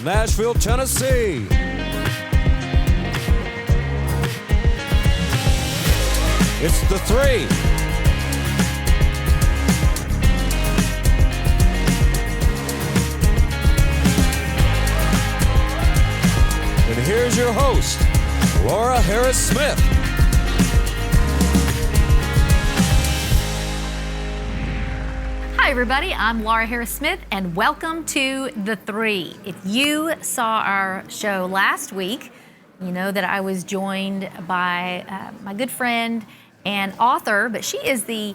from Nashville, Tennessee. It's the Three. And here's your host, Laura Harris-Smith. Hi everybody, I'm Laura Harris-Smith and welcome to The Three. If you saw our show last week, you know that I was joined by my good friend and author, but she is the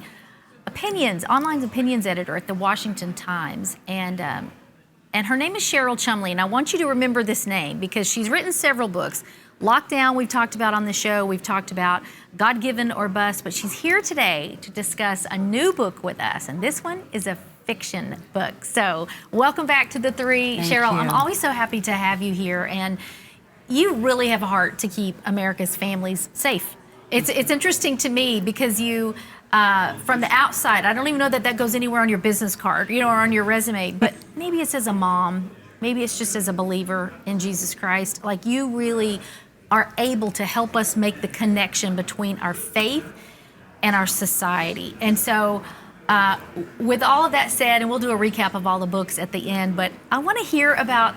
online opinions editor at the Washington Times, and her name is Cheryl Chumley, and I want you to remember this name because she's written several books. Lockdown, we've talked about on the show. We've talked about God-Given or Bust, but she's here today to discuss a new book with us, and this one is a fiction book. So welcome back to The Three, Cheryl. Thank you. I'm always so happy to have you here, and you really have a heart to keep America's families safe. It's interesting to me because you, from the outside, I don't even know that goes anywhere on your business card, or on your resume, but maybe it's as a mom, maybe it's just as a believer in Jesus Christ. Like, you really are able to help us make the connection between our faith and our society. And so with all of that said, and we'll do a recap of all the books at the end, but I want to hear about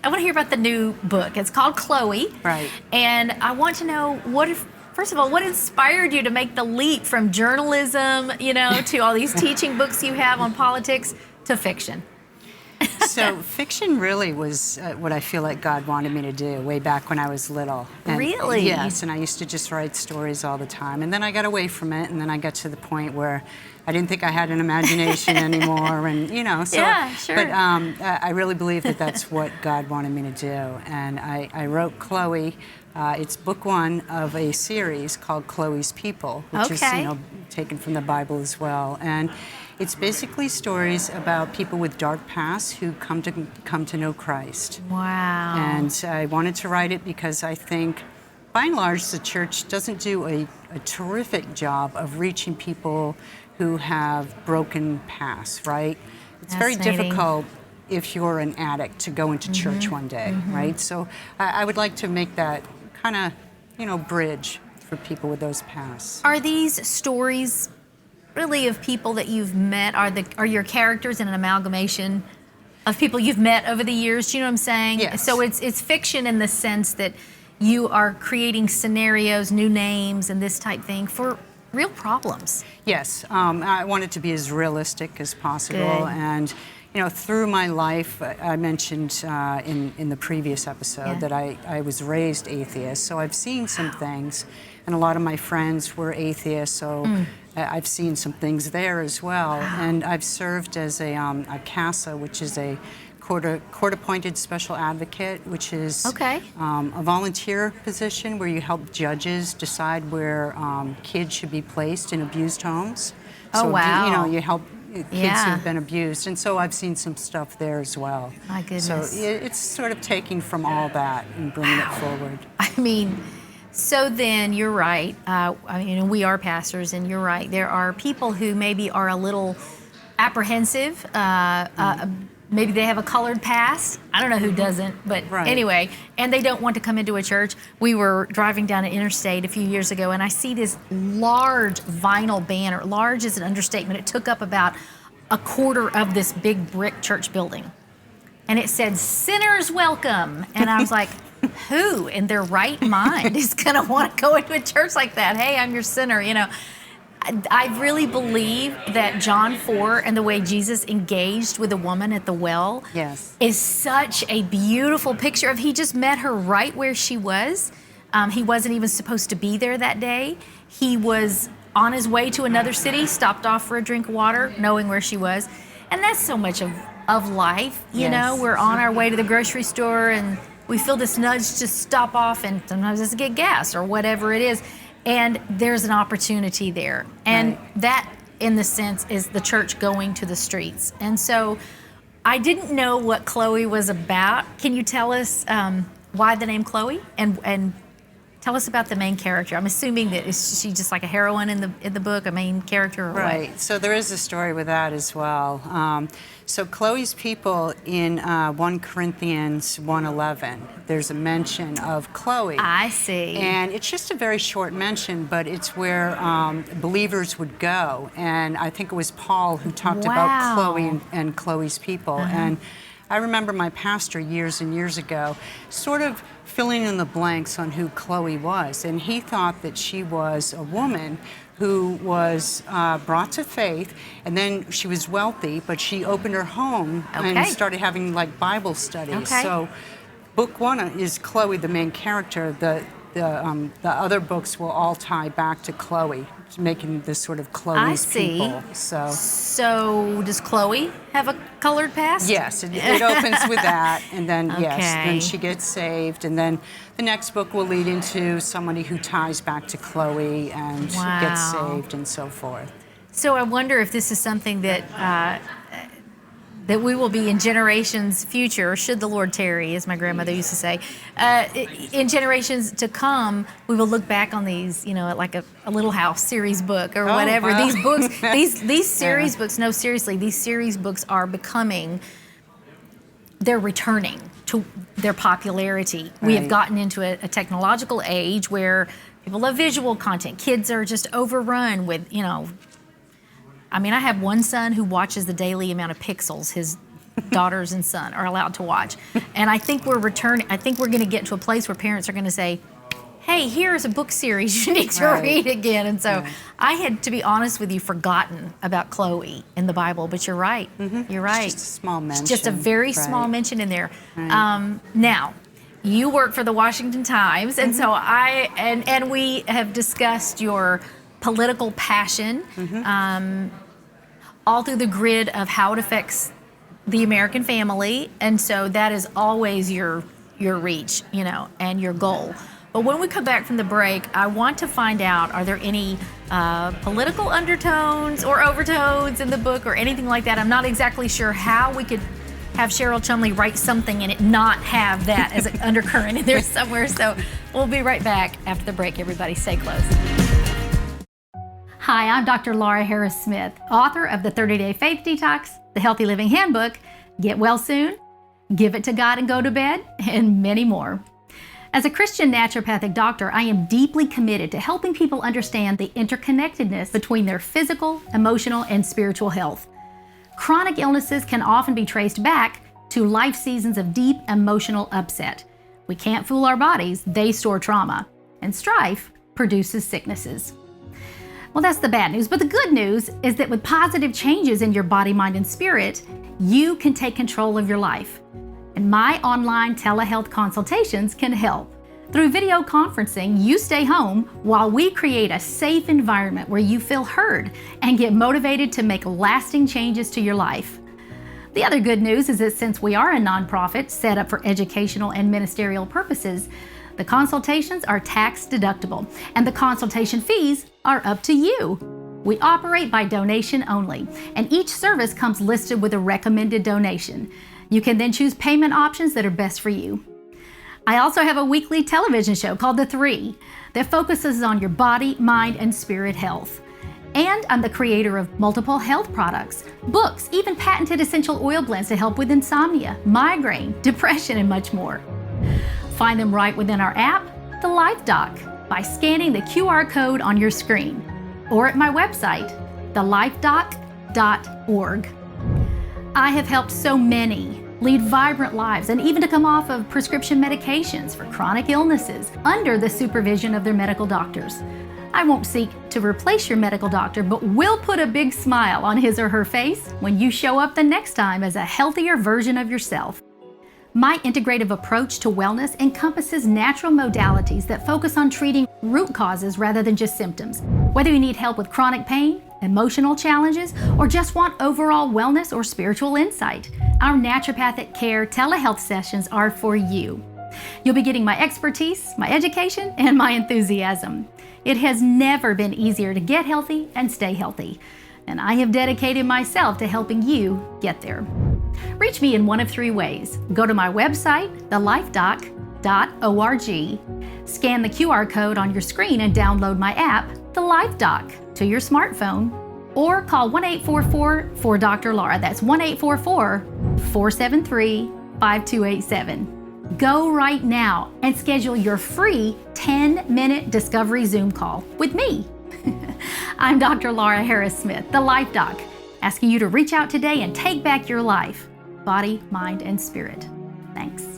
the new book. It's called Chloe. Right. And I want to know first of all, what inspired you to make the leap from journalism, to all these teaching books you have on politics to fiction? So fiction really was what I feel like God wanted me to do way back when I was little. And, really? Yes, and I used to just write stories all the time. And then I got away from it, and then I got to the point where I didn't think I had an imagination anymore, and so. Yeah, sure. But I really believe that that's what God wanted me to do, and I wrote Chloe. It's book one of a series called Chloe's People, which is taken from the Bible as well, and it's basically stories about people with dark pasts who come to know Christ. Wow. And I wanted to write it because I think, by and large, the church doesn't do a terrific job of reaching people who have broken pasts, right? It's very difficult if you're an addict to go into church one day, right? So I would like to make that kind of, bridge for people with those pasts. Are these stories really of people that you've met? Are your characters in an amalgamation of people you've met over the years? Do you know what I'm saying? Yes. So it's fiction in the sense that you are creating scenarios, new names, and this type thing for real problems. Yes, I want it to be as realistic as possible. Good. And through my life, I mentioned in the previous episode that I was raised atheist, so I've seen some things, and a lot of my friends were atheists, so I've seen some things there as well. Wow. And I've served as a CASA, which is a court-appointed special advocate, which is a volunteer position where you help judges decide where kids should be placed in abused homes. Oh, so, wow. You help kids who've been abused, and so I've seen some stuff there as well. My goodness. So it's sort of taking from all that and bringing it forward. I mean, so then you're right. We are pastors, and you're right. There are people who maybe are a little apprehensive. Maybe they have a colored past. I don't know who doesn't, but anyway, and they don't want to come into a church. We were driving down an interstate a few years ago, and I see this large vinyl banner. Large is an understatement. It took up about a quarter of this big brick church building. And it said, "Sinners welcome." And I was like, who in their right mind is going to want to go into a church like that? Hey, I'm your sinner, I really believe that John 4 and the way Jesus engaged with the woman at the well is such a beautiful picture of he just met her right where she was. He wasn't even supposed to be there that day. He was on his way to another city, stopped off for a drink of water, knowing where she was. And that's so much of life, We're on our way to the grocery store and we feel this nudge to stop off and sometimes it's to get gas or whatever it is. And there's an opportunity there. And that, in the sense, is the church going to the streets. And so I didn't know what Chloe was about. Can you tell us why the name Chloe and Tell us about the main character. I'm assuming that is she just like a heroine in the book, a main character, or Right. what? So there is a story with that as well. So Chloe's people in 1 Corinthians 1:11, there's a mention of Chloe. I see. And it's just a very short mention, but it's where believers would go. And I think it was Paul who talked about Chloe and Chloe's people. And I remember my pastor years and years ago sort of filling in the blanks on who Chloe was. And he thought that she was a woman who was brought to faith, and then she was wealthy, but she opened her home and started having like Bible studies. So book 1 is Chloe, the main character. The other books will all tie back to Chloe, making this sort of Chloe's people. So does Chloe have a colored past? Yes, it opens with that, and then then she gets saved, and then the next book will lead into somebody who ties back to Chloe and gets saved, and so forth. So I wonder if this is something that that we will be in generations future, should the Lord tarry, as my grandmother used to say, in generations to come, we will look back on these, like a Little House series book or whatever. Wow. These books, these series books, no, seriously, these series books are they're returning to their popularity. We have gotten into a technological age where people love visual content. Kids are just overrun with, I have one son who watches the daily amount of pixels his daughters and son are allowed to watch. And I think we're going to get to a place where parents are going to say, hey, here's a book series you need to read again. And so I had, to be honest with you, forgotten about Chloe in the Bible, but you're right. You're right. It's just a small mention. It's just a very small mention in there. Now, you work for the Washington Times, and so and we have discussed your political passion, all through the grid of how it affects the American family, and so that is always your reach, and your goal. But when we come back from the break, I want to find out, are there any political undertones or overtones in the book or anything like that? I'm not exactly sure how we could have Cheryl Chumley write something and it not have that as an undercurrent in there somewhere. So we'll be right back after the break, everybody. Stay close. Hi, I'm Dr. Laura Harris-Smith, author of the 30-Day Faith Detox, the Healthy Living Handbook, Get Well Soon, Give It to God and Go to Bed, and many more. As a Christian naturopathic doctor, I am deeply committed to helping people understand the interconnectedness between their physical, emotional, and spiritual health. Chronic illnesses can often be traced back to life seasons of deep emotional upset. We can't fool our bodies, they store trauma, and strife produces sicknesses. Well, that's the bad news, but the good news is that with positive changes in your body, mind, and spirit, you can take control of your life. And my online telehealth consultations can help. Through video conferencing, you stay home while we create a safe environment where you feel heard and get motivated to make lasting changes to your life. The other good news is that since we are a nonprofit set up for educational and ministerial purposes, the consultations are tax deductible and the consultation fees are up to you. We operate by donation only, and each service comes listed with a recommended donation. You can then choose payment options that are best for you. I also have a weekly television show called theTHREE that focuses on your body, mind, and spirit health. And I'm the creator of multiple health products, books, even patented essential oil blends to help with insomnia, migraine, depression, and much more. Find them right within our app, The Life Doc, by scanning the QR code on your screen, or at my website, thelifedoc.org. I have helped so many lead vibrant lives and even to come off of prescription medications for chronic illnesses under the supervision of their medical doctors. I won't seek to replace your medical doctor, but will put a big smile on his or her face when you show up the next time as a healthier version of yourself. My integrative approach to wellness encompasses natural modalities that focus on treating root causes rather than just symptoms. Whether you need help with chronic pain, emotional challenges, or just want overall wellness or spiritual insight, our naturopathic care telehealth sessions are for you. You'll be getting my expertise, my education, and my enthusiasm. It has never been easier to get healthy and stay healthy, and I have dedicated myself to helping you get there. Reach me in one of three ways. Go to my website, thelifedoc.org, Scan the QR code on your screen and download my app, The Life Doc, to your smartphone, or call 1-844-4Dr. Laura. That's 1-844-473-5287. Go right now and schedule your free 10-minute discovery Zoom call with me. I'm Dr. Laura Harris-Smith, the Life Doc, asking you to reach out today and take back your life, body, mind, and spirit. Thanks.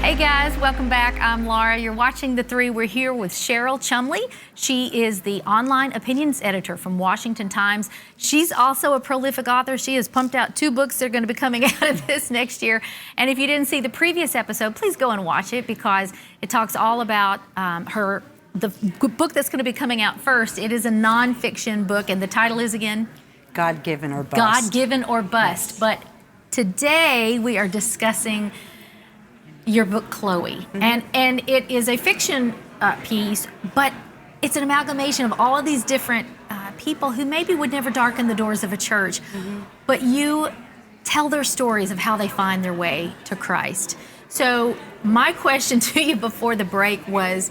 Hey guys, welcome back. I'm Laura. You're watching The Three. We're here with Cheryl Chumley. She is the online opinions editor from Washington Times. She's also a prolific author. She has pumped out 2 books that are going to be coming out of this next year. And if you didn't see the previous episode, please go and watch it because it talks all about the book that's going to be coming out first. It is a nonfiction book, and the title is again? God-Given or Bust. God-Given or Bust. Yes. But today we are discussing your book, Chloe. And it is a fiction piece, but it's an amalgamation of all of these different people who maybe would never darken the doors of a church, but you tell their stories of how they find their way to Christ. So my question to you before the break was,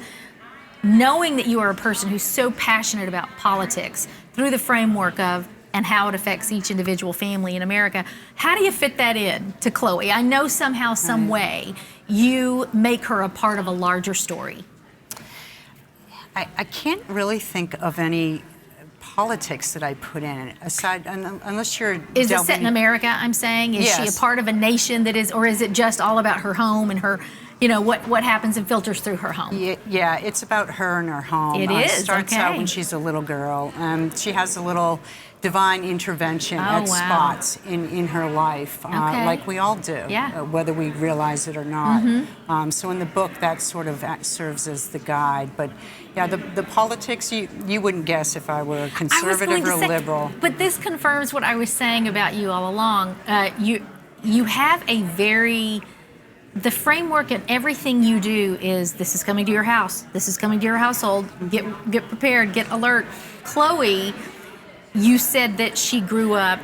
knowing that you are a person who's so passionate about politics through the framework of and how it affects each individual family in America, how do you fit that in to Chloe? I know somehow, some way, you make her a part of a larger story. I can't really think of any politics that I put in it, aside, unless you're Is it set in America, I'm saying? Is she a part of a nation that is, or is it just all about her home and her, you know, what happens and filters through her home? Yeah, it's about her and her home. It is, starts out when she's a little girl. She has a little divine intervention at spots in her life, like we all do, whether we realize it or not. So in the book, that sort of serves as the guide. But yeah, the politics, you wouldn't guess if I were conservative or liberal. But this confirms what I was saying about you all along. You have a the framework and everything you do is, this is coming to your house, this is coming to your household, get prepared, get alert. Chloe, you said that you grew up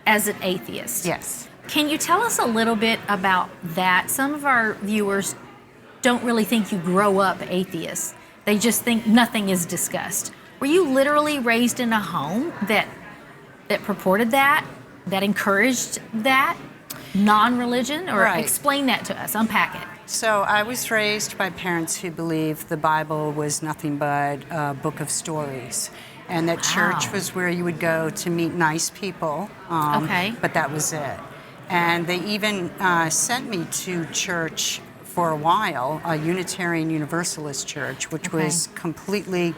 as an atheist. Yes. Can you tell us a little bit about that? Some of our viewers don't really think you grow up atheist. They just think nothing is discussed. Were you literally raised in a home that purported that encouraged that? Non-religion? Or explain that to us, unpack it. So I was raised by parents who believed the Bible was nothing but a book of stories, and that church was where you would go to meet nice people, but that was it. And they even sent me to church for a while, a Unitarian Universalist church, which was completely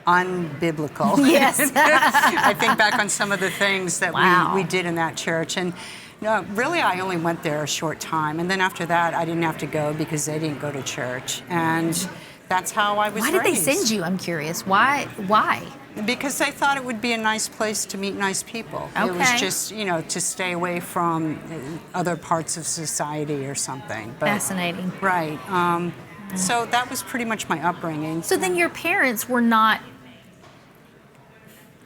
unbiblical. Yes. I think back on some of the things that we did in that church. And no, really, I only went there a short time. And then after that, I didn't have to go because they didn't go to church. And that's how I was raised. Why did they send you? I'm curious. Why? Because they thought it would be a nice place to meet nice people. It was just, to stay away from other parts of society or something. But, fascinating. Right. So that was pretty much my upbringing. So then your parents were not...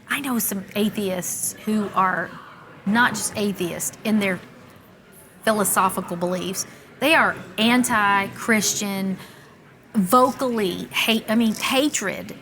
I know some atheists who are not just atheists in their philosophical beliefs. They are anti-Christian, vocally hatred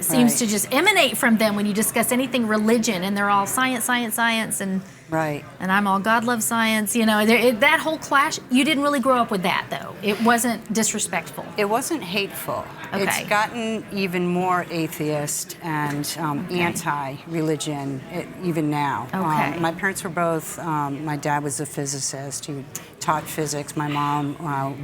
seems to just emanate from them when you discuss anything religion, and they're all science, and and I'm all God loves science. That whole clash. You didn't really grow up with that, though. It wasn't disrespectful. It wasn't hateful. Okay. It's gotten even more atheist and anti-religion even now. Okay. My parents were both. My dad was a physicist who taught physics. My mom,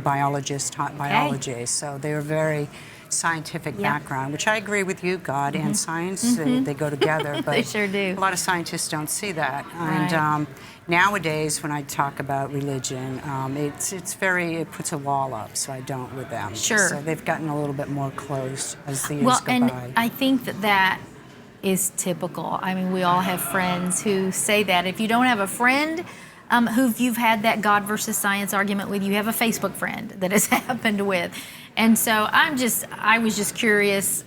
biologist, taught biology. So they were very scientific background, which I agree with you. God and science, they go together. But they sure do. A lot of scientists don't see that. And nowadays, when I talk about religion, it puts a wall up, so I don't with them. Sure. So they've gotten a little bit more closed as the years go by. And I think that is typical. I mean, we all have friends who say that. If you don't have a friend who you've had that God versus science argument with. You have a Facebook friend that has happened with. And so I was just curious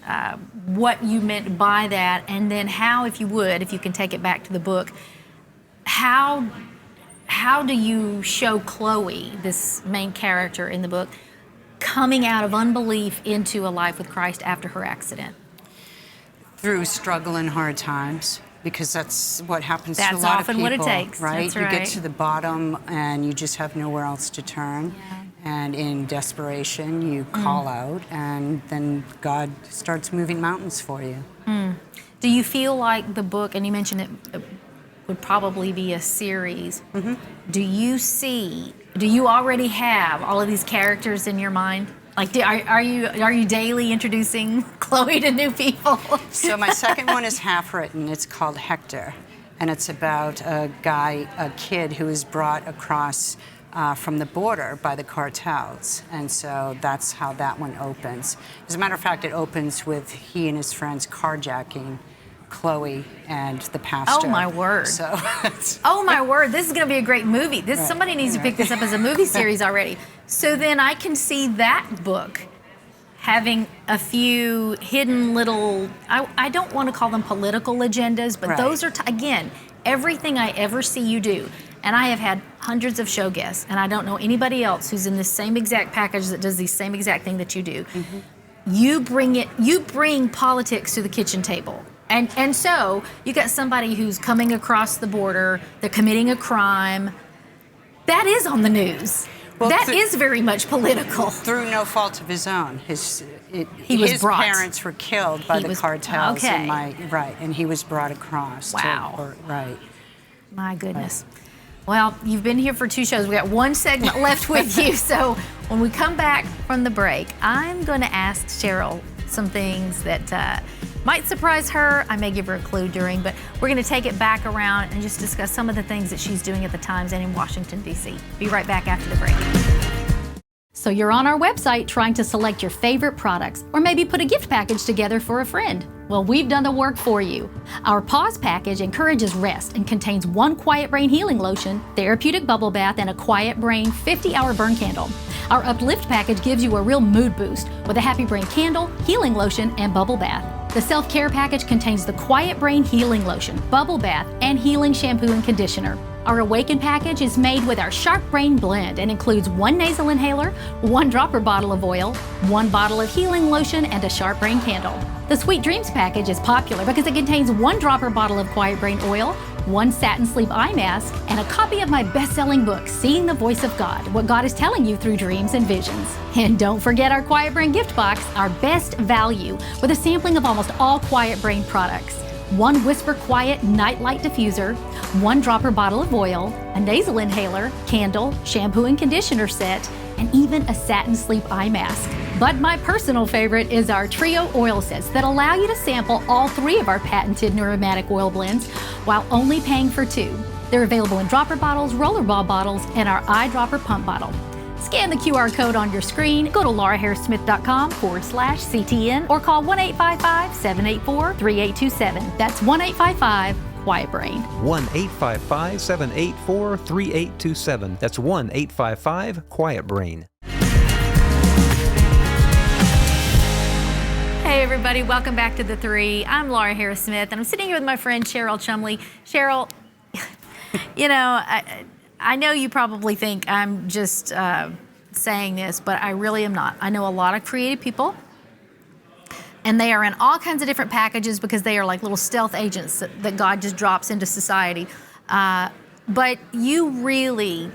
what you meant by that, and then how, if you can take it back to the book, how do you show Chloe, this main character in the book, coming out of unbelief into a life with Christ after her accident? Through struggle and hard times, because that's what happens to a lot of people. That's often what it takes, right? That's You right. get to the bottom and you just have nowhere else to turn. Yeah. And in desperation, you call out, and then God starts moving mountains for you. Do you feel like the book, and you mentioned it would probably be a series, do you already have all of these characters in your mind? Like, are you daily introducing Chloe to new people? So my second one is half written. It's called Hector, and it's about a kid who is brought across from the border by the cartels, and so that's how that one opens. As a matter of fact, it opens with he and his friends carjacking Chloe and the pastor. Oh my word! So, oh my word! This is going to be a great movie. Somebody needs to pick this up as a movie series already. So then I can see that book having a few hidden little, I don't want to call them political agendas, but those are, again, everything I ever see you do. And I have had hundreds of show guests, and I don't know anybody else who's in the same exact package that does the same exact thing that you do. You bring politics to the kitchen table. And so you got somebody who's coming across the border, they're committing a crime. That is on the news. Well, that is very much political. Through no fault of his own. His parents were killed by the cartels. Okay. And he was brought across. Wow. Right. My goodness. Well, you've been here for 2 shows. We got 1 segment left with you. So when we come back from the break, I'm going to ask Cheryl some things that might surprise her. I may give her a clue during, but we're going to take it back around and just discuss some of the things that she's doing at the Times and in Washington, D.C. Be right back after the break. So you're on our website trying to select your favorite products, or maybe put a gift package together for a friend. Well, we've done the work for you. Our Pause package encourages rest and contains 1 Quiet Brain healing lotion, therapeutic bubble bath, and a Quiet Brain 50-hour burn candle. Our Uplift package gives you a real mood boost with a Happy Brain candle, healing lotion, and bubble bath. The Self-Care package contains the Quiet Brain healing lotion, bubble bath, and healing shampoo and conditioner. Our Awaken package is made with our Sharp Brain blend and includes 1 nasal inhaler, 1 dropper bottle of oil, 1 bottle of healing lotion, and a Sharp Brain candle. The Sweet Dreams package is popular because it contains 1 dropper bottle of Quiet Brain oil, 1 satin sleep eye mask, and a copy of my best-selling book, Seeing the Voice of God, what God is telling you through dreams and visions. And don't forget our Quiet Brain gift box, our best value, with a sampling of almost all Quiet Brain products. 1 Whisper Quiet Nightlight Diffuser, 1 dropper bottle of oil, a nasal inhaler, candle, shampoo and conditioner set, and even a satin sleep eye mask. But my personal favorite is our trio oil sets that allow you to sample all 3 of our patented neuromatic oil blends while only paying for 2. They're available in dropper bottles, rollerball bottles, and our eyedropper pump bottle. Scan the QR code on your screen, go to lauraharrissmith.com/CTN, or call 1-855-784-3827. That's 1-855-QUIET-BRAIN. 1-855-784-3827. That's 1-855-QUIET-BRAIN. Hey everybody, welcome back to The Three. I'm Laura Harris Smith, and I'm sitting here with my friend Cheryl Chumley. Cheryl, you know, I know you probably think I'm just saying this, but I really am not. I know a lot of creative people, and they are in all kinds of different packages because they are like little stealth agents that God just drops into society. But you really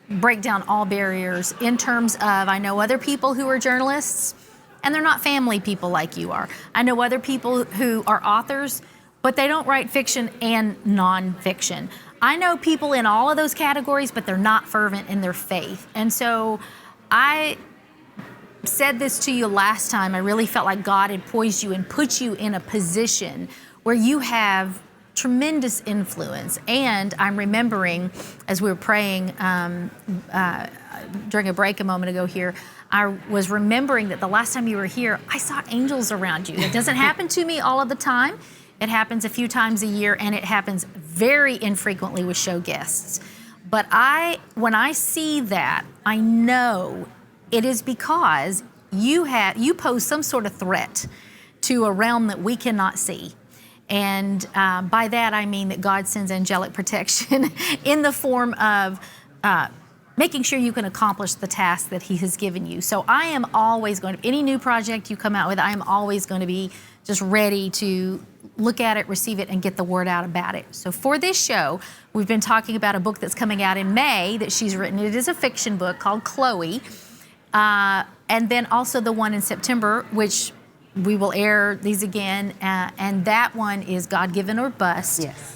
break down all barriers in terms of, I know other people who are journalists, and they're not family people like you are. I know other people who are authors, but they don't write fiction and nonfiction. I know people in all of those categories, but they're not fervent in their faith. And so I said this to you last time. I really felt like God had poised you and put you in a position where you have tremendous influence. And I'm remembering, as we were praying during a break a moment ago here, I was remembering that the last time you were here, I saw angels around you. It doesn't happen to me all of the time. It happens a few times a year, and it happens very infrequently with show guests. But when I see that, I know it is because you pose some sort of threat to a realm that we cannot see. And by that, I mean that God sends angelic protection in the form of making sure you can accomplish the task that He has given you. So I am always going to, any new project you come out with, I am always going to be just ready to look at it, receive it, and get the word out about it. So for this show, we've been talking about a book that's coming out in May that she's written. It is a fiction book called Chloe. And then also the one in September, which we will air these again, and that one is God-Given or Bust. Yes.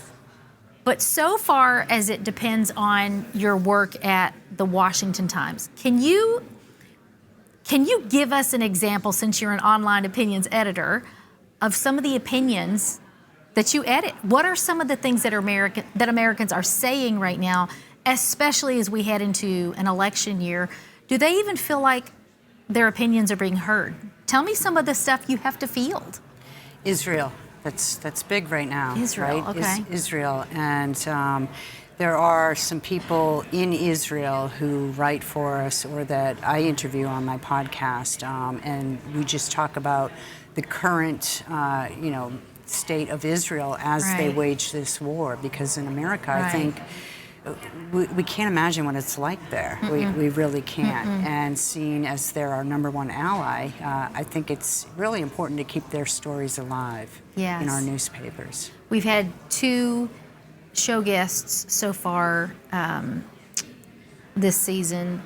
But so far as it depends on your work at the Washington Times, can you give us an example, since you're an online opinions editor, of some of the opinions that you edit? What are some of the things that Americans are saying right now, especially as we head into an election year? Do they even feel like their opinions are being heard? Tell me some of the stuff you have to field. Israel, that's big right now. Israel, right? okay. Israel, and there are some people in Israel who write for us or that I interview on my podcast, and we just talk about the current, state of Israel as they Right. wage this war. Because in America, Right. I think we can't imagine what it's like there. We really can't. And seeing as they're our number one ally, I think it's really important to keep their stories alive Yes. in our newspapers. We've had 2 show guests so far this season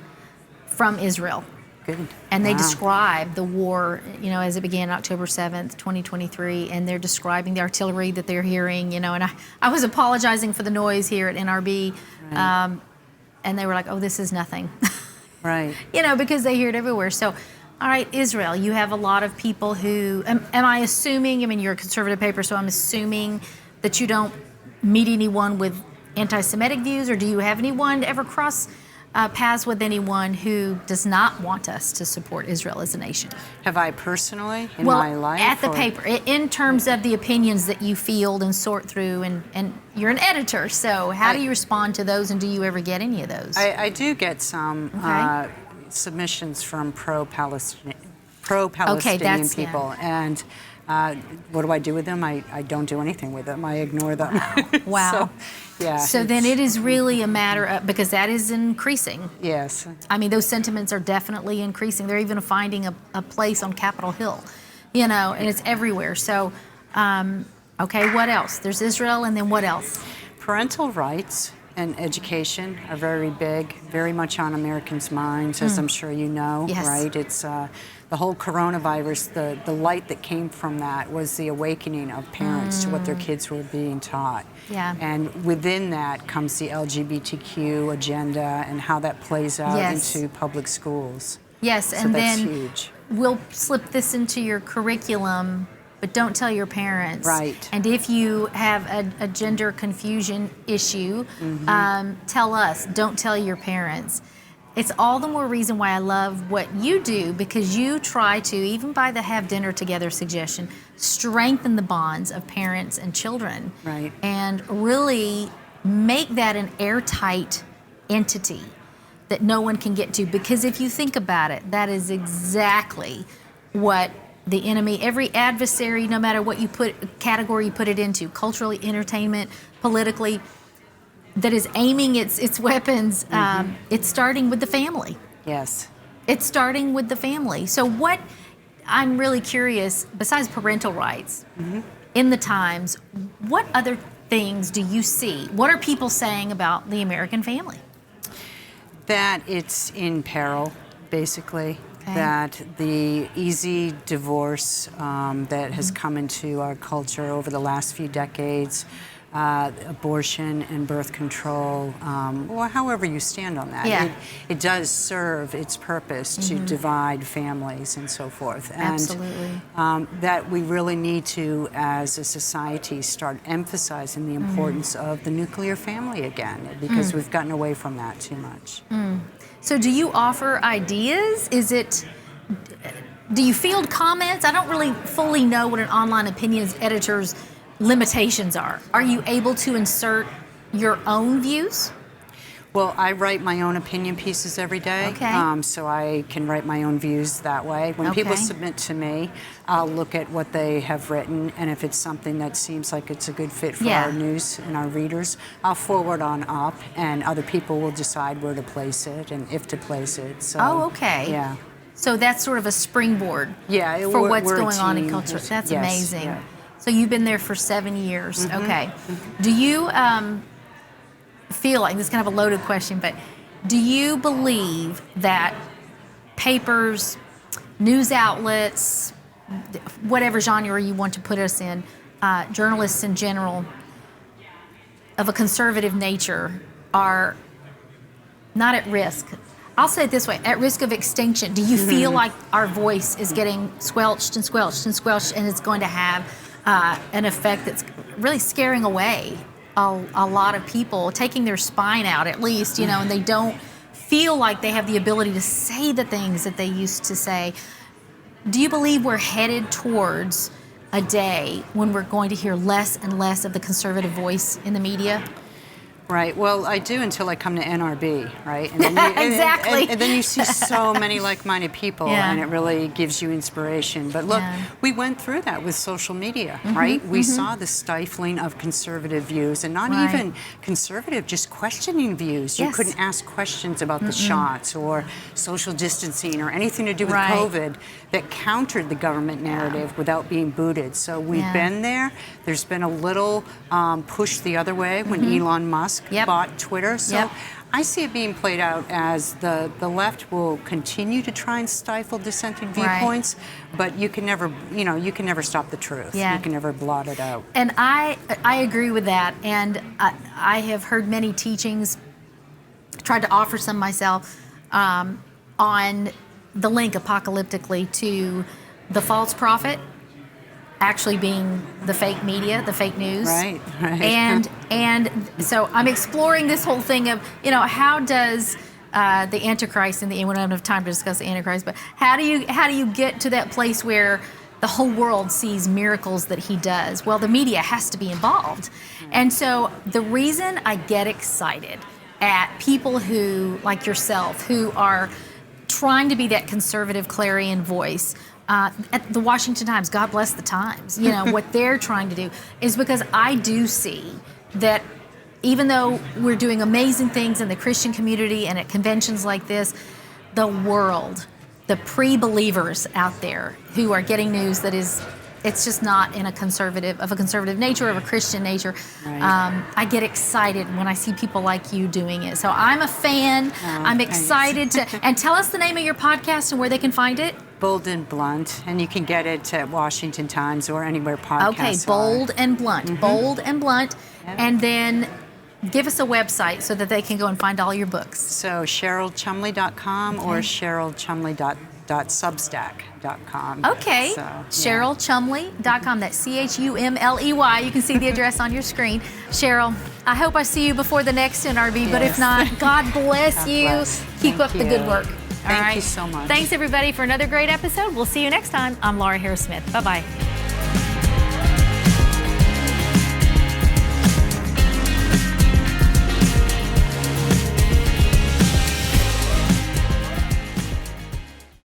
from Israel. Good. And they Wow. describe the war, as it began October 7th, 2023, and they're describing the artillery that they're hearing, and I was apologizing for the noise here at NRB, Right. and they were like, oh, this is nothing, Right. because they hear it everywhere. So, all right, Israel, you have a lot of people who, am I assuming, you're a conservative paper, so I'm assuming that you don't meet anyone with anti-Semitic views, or do you have anyone ever cross paths with anyone who does not want us to support Israel as a nation? Have I personally in my life? At the or- paper, in terms of the opinions that you field and sort through, and you're an editor, so how do you respond to those, and do you ever get any of those? I do get some Okay. submissions from pro-Palestinian that's- people, and what do I do with them? I don't do anything with them. I ignore them. Wow. So, yeah. So then it is really a matter of, because that is increasing. Yes. Those sentiments are definitely increasing. They're even finding a place on Capitol Hill, and it's everywhere. So, okay, what else? There's Israel, and then what else? Parental rights and education are very big, very much on Americans' minds, as I'm sure you know, Yes. right? It's the whole coronavirus, the light that came from that was the awakening of parents to what their kids were being taught. Yeah. And within that comes the LGBTQ agenda and how that plays out Yes. into public schools. Yes, So and that's then huge. we'll slip this into your curriculum, but don't tell your parents. Right. And if you have a gender confusion issue, tell us. Don't tell your parents. It's all the more reason why I love what you do, because you try to, even by the have dinner together suggestion, strengthen the bonds of parents and children. Right. And really make that an airtight entity that no one can get to. Because if you think about it, that is exactly what the enemy, every adversary, no matter what category you put it into, culturally, entertainment, politically, that is aiming its weapons, it's starting with the family. Yes. It's starting with the family. So what, I'm really curious, besides parental rights, in the Times, what other things do you see? What are people saying about the American family? That it's in peril, basically. Okay. That the easy divorce that has come into our culture over the last few decades, abortion and birth control, or however you stand on that, Yeah. it does serve its purpose to divide families and so forth. And Absolutely. that we really need to, as a society, start emphasizing the importance of the nuclear family again, because we've gotten away from that too much. So do you offer ideas? Do you field comments? I don't really fully know what an online opinions editor's limitations are. Are you able to insert your own views? Well, I write my own opinion pieces every day, Okay. so I can write my own views that way. When people Okay. submit to me, I'll look at what they have written, and if it's something that seems like it's a good fit for Yeah. our news and our readers, I'll forward on up, and other people will decide where to place it and if to place it. So, Oh, okay. Yeah. So that's sort of a springboard Yeah, for we're- what's we're a going on in team. culture. That's Yes, amazing. yeah. So you've been there for 7 years. Okay. Do you feel like, this is kind of a loaded question, but do you believe that papers, news outlets, whatever genre you want to put us in, journalists in general, of a conservative nature are not at risk? I'll say it this way, at risk of extinction. Do you feel like our voice is getting squelched and squelched and squelched, and it's going to have an effect that's really scaring away a lot of people, taking their spine out at least, and they don't feel like they have the ability to say the things that they used to say? Do you believe we're headed towards a day when we're going to hear less and less of the conservative voice in the media? Right. Well, I do until I come to NRB, right? And then Exactly. And then you see so many like-minded people, Yeah. and it really gives you inspiration. But look, Yeah. we went through that with social media, right? We saw the stifling of conservative views, and not Right. even conservative, just questioning views. You Yes. couldn't ask questions about the shots or social distancing or anything to do with Right. COVID that countered the government narrative without being booted. So we've Yeah. been there. There's been a little push the other way when Elon Musk Yep. bought Twitter. So Yep. I see it being played out as the left will continue to try and stifle dissenting viewpoints, but you can never, you can never stop the truth. Yeah. You can never blot it out. And I agree with that. And I have heard many teachings, tried to offer some myself, on the link apocalyptically to the false prophet actually being the fake media, the fake news. Right. And so I'm exploring this whole thing of, how does the Antichrist, and we don't have enough time to discuss the Antichrist, but how do you get to that place where the whole world sees miracles that he does? Well, the media has to be involved. And so the reason I get excited at people who, like yourself, who are trying to be that conservative clarion voice, at the Washington Times, God bless the Times, what they're trying to do, is because I do see that even though we're doing amazing things in the Christian community and at conventions like this, the world, the pre-believers out there who are getting news that it's just not in a conservative nature, of a Christian nature. Right. I get excited when I see people like you doing it. So I'm a fan. I'm thanks. excited to, and tell us the name of your podcast and where they can find it. Bold and Blunt, and you can get it at Washington Times or anywhere podcasts Okay, are. Bold and Blunt. Bold and Blunt. Yep. And then give us a website so that they can go and find all your books. So CherylChumley.com or CherylChumley.substack.com. Okay, So, yeah. CherylChumley.com. That's CHUMLEY. You can see the address on your screen. Cheryl, I hope I see you before the next NRB, but if Yes. not, God bless God you. bless. Keep Thank up the good you. work. All Thank right. you so much. Thanks, everybody, for another great episode. We'll see you next time. I'm Laura Harris Smith. Bye-bye.